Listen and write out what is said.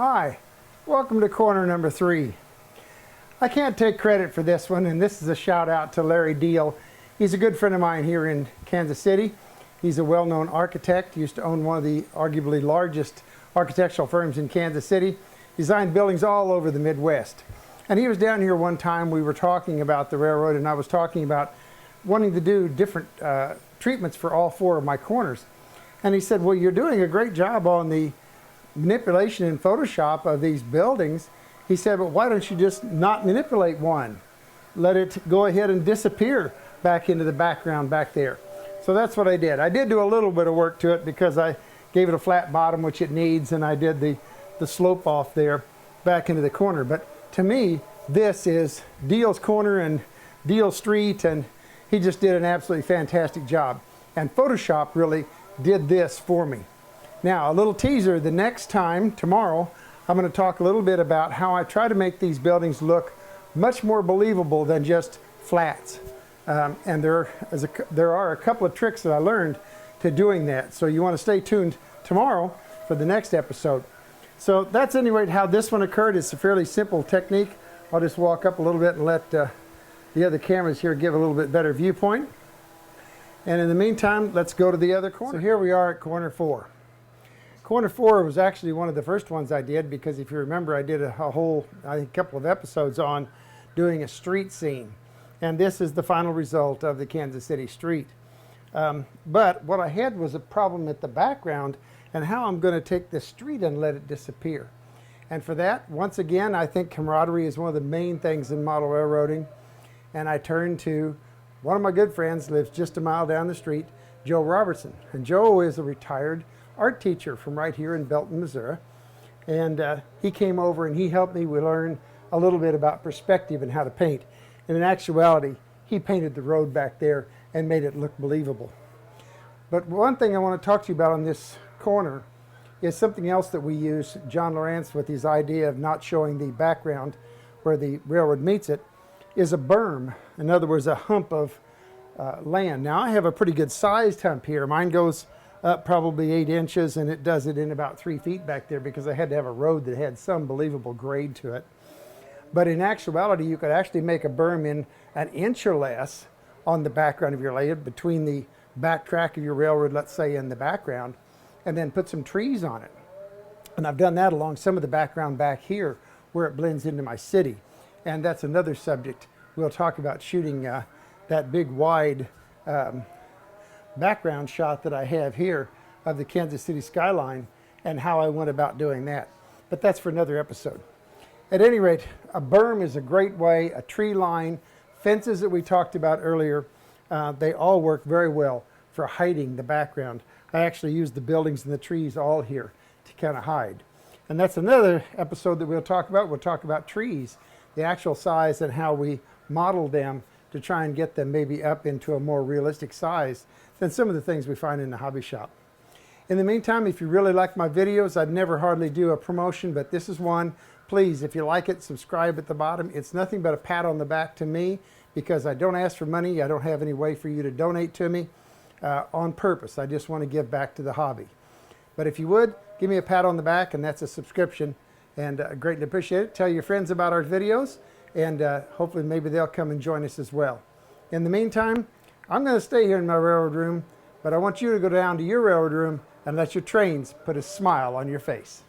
Hi, welcome to corner number 3. I can't take credit for this one, and this is a shout out to Larry Deal. He's a good friend of mine here in Kansas City. He's a well-known architect. He used to own one of the arguably largest architectural firms in Kansas City. Designed buildings all over the Midwest. And he was down here one time. We were talking about the railroad, and I was talking about wanting to do different treatments for all 4 of my corners. And he said, well, you're doing a great job on the manipulation in Photoshop of these buildings. He said, but why don't you just not manipulate one? Let it go ahead and disappear back into the background back there. So that's what I did. I did do a little bit of work to it because I gave it a flat bottom, which it needs, and I did the slope off there back into the corner. But to me, this is Deal's corner and Deal Street, and he just did an absolutely fantastic job. And Photoshop really did this for me. Now, a little teaser, the next time, tomorrow, I'm going to talk a little bit about how I try to make these buildings look much more believable than just flats. And there are a couple of tricks that I learned to doing that. So you want to stay tuned tomorrow for the next episode. So that's anyway how this one occurred. It's a fairly simple technique. I'll just walk up a little bit and let the other cameras here give a little bit better viewpoint. And in the meantime, let's go to the other corner. So here we are at corner 4. Corner 4 was actually one of the first ones I did because if you remember, I did a whole, I think, couple of episodes on doing a street scene. And this is the final result of the Kansas City street. But what I had was a problem at the background and how I'm going to take the street and let it disappear. And for that, once again, I think camaraderie is one of the main things in model railroading. And I turned to one of my good friends, lives just a mile down the street, Joe Robertson. And Joe is a retired art teacher from right here in Belton, Missouri. And he came over and he helped me learn a little bit about perspective and how to paint. And in actuality, he painted the road back there and made it look believable. But one thing I want to talk to you about on this corner is something else that we use, John Lawrence, with his idea of not showing the background where the railroad meets it, is a berm. In other words, a hump of land. Now I have a pretty good sized hump here. Mine goes up probably 8 inches, and it does it in about 3 feet back there because I had to have a road that had some believable grade to it. But in actuality, you could actually make a berm in 1 inch or less on the background of your layout between the back track of your railroad, let's say, in the background, and then put some trees on it. And I've done that along some of the background back here where it blends into my city. And that's another subject. We'll talk about shooting that big wide background shot that I have here of the Kansas City skyline and how I went about doing that. But that's for another episode. At any rate, a berm is a great way, a tree line, fences that we talked about earlier, they all work very well for hiding the background. I actually use the buildings and the trees all here to kind of hide. And that's another episode that we'll talk about. We'll talk about trees, the actual size and how we model them to try and get them maybe up into a more realistic size than some of the things we find in the hobby shop. In the meantime, if you really like my videos, I'd never hardly do a promotion, but this is one. Please, if you like it, subscribe at the bottom. It's nothing but a pat on the back to me because I don't ask for money. I don't have any way for you to donate to me on purpose. I just want to give back to the hobby. But if you would, give me a pat on the back, and that's a subscription, and greatly appreciate it. Tell your friends about our videos, and hopefully maybe they'll come and join us as well. In the meantime, I'm going to stay here in my railroad room, but I want you to go down to your railroad room and let your trains put a smile on your face.